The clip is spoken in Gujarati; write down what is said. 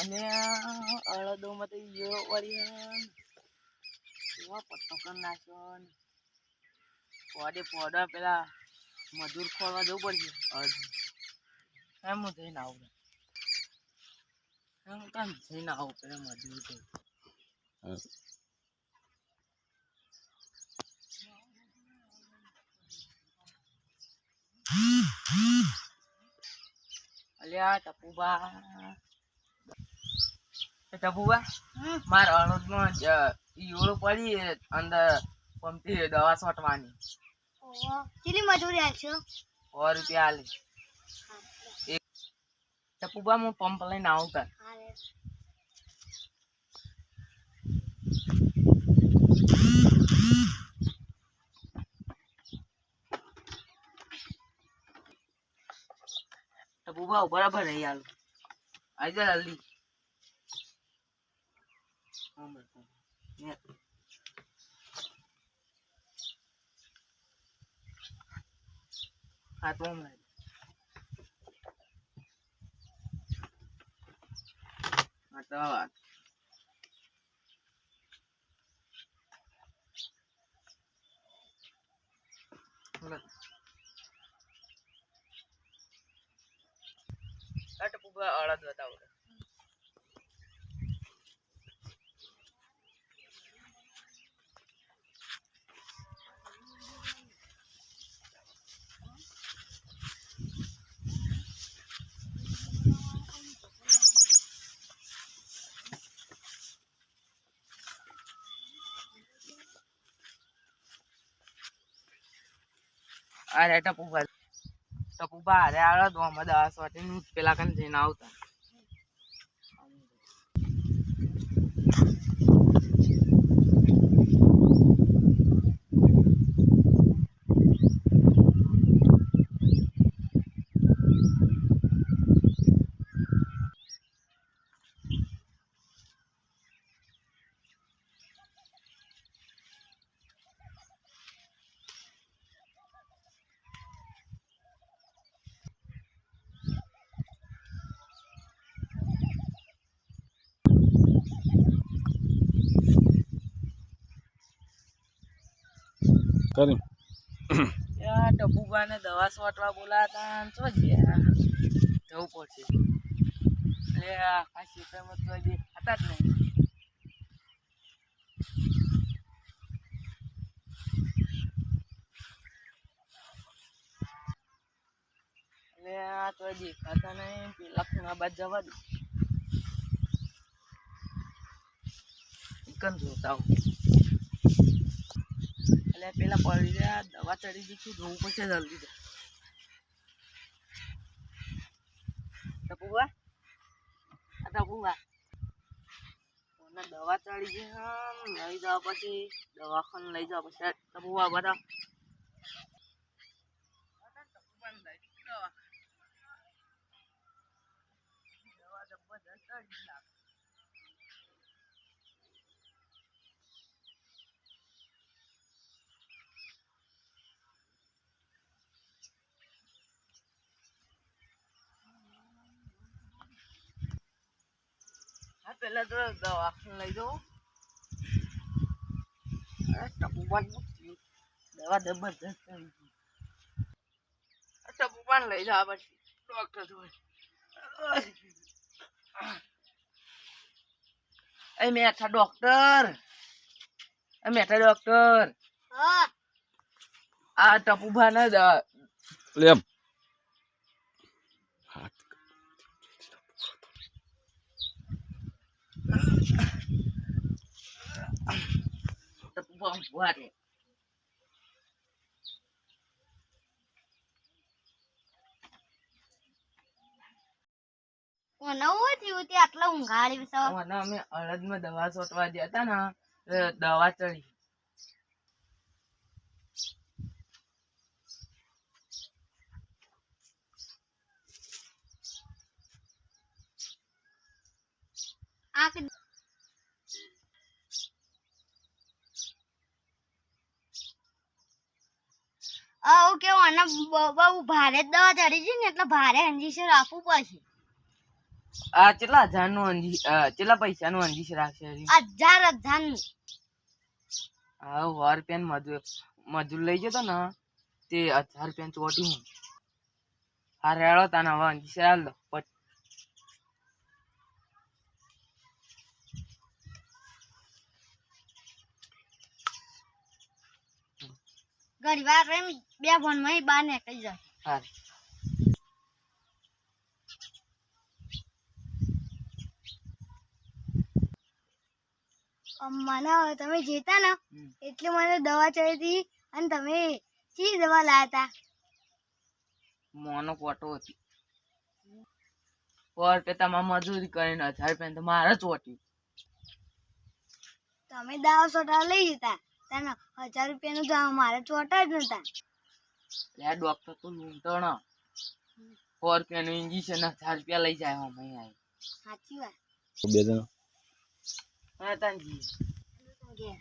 અને અડદોમાં તો યો વળી એવા પત્તો કરી નાખ્યો પોડે પોડા પેલા મજૂર ખોલવા જવું પડશે એમ હું જઈને આવું એમ કામ જઈને આવું પેલા મજૂર તો અલ્યા ટપુબા મારા અણુદમાં ઈવડું પડી અંદર પંપી દવા છોટવાની કેટલી મજૂરી આપશો? 100 રૂપિયા આલે ટપુબા હું પંપ લઈને આવું તાર ટપુબા બરાબર રહી આલું આવી જા જલ્દી હા તો હમણાં હા તો ટપુબા અડદ બતાવો અરે ટપુબા અરે આવડે તો અમે 10 વાગે પેલા કને જઈને આવતા કરી યાર ટપુબાને દવા છોટવા બોલાતા તો ગયા જવું પડશે એટલે આ ક્ષેત્રમાં તો હજી હતા જ નહીં એટલે આ તો હજી ખાતા નહીં પેલા ખૂણા બાદ જવા દે ચિકન જોતા હું એટલે પેલા પડી રહ્યા દવા ચડી દીધી જોવું પડશે જલ્દી ટપુબા ટપુબા કોને દવા ચડી ગઈ લઈ જવા પછી દવાખાને લઈ જવા પછી ટપુબા બધા દવા જબરદસ્ત ચડી લાગે પેલા તો દવાખાને લઈ જાઓ ટપુબાન દવા જબરદસ્ત ચડી ગઈ ટપુબાન લઈ જવા પછી ડોક્ટર જોડે એ મેઠા ડોક્ટર આ ટપુબાને લેમ ટપુબા ઉભા રે આટલા ઊંઘાડી અમે અડદમાં દવા છોટવા ગયા હતા ને દવા ચડી કેવું બહુ ભારે દવા ચડી છે ને એટલે ભારે ઇન્જેક્શન આપવું પડશે આ કેટલા હજારનું કેટલા પૈસાનું અંજીસ રાખશે હજી? 1000 હા 100 રૂપિયાનું મજૂર લઈ જતો ને તે 1000 રૂપિયાનું ચોટી. હા રેડો તને હવે અંજીસ હાલ દો ઘડી વાર રહીને 2 ફોનમાં બહાર નીકળી જાય. હા મને હવે તમે જીતા ને એટલે મને દવા ચડી હતી અને તમે શી દવા લાયા હતા? મોનો કોટો હતી 100 રૂપિયા તમારે મજૂરી કરીને 1000 રૂપિયા તો મારે ચોટ્યું. તમે દવા સોટા લઈ જતા તને 1000 રૂપિયાનું તો મારે ચોટા જ નતા. ત્યાં ડોક્ટર તો લૂંટો ને 100 રૂપિયાનું ઇન્જેક્શન 1000 રૂપિયા લઈ જાય અમે અહીં. સાચી વાત. બે જણા હા તાનજી ઘેર.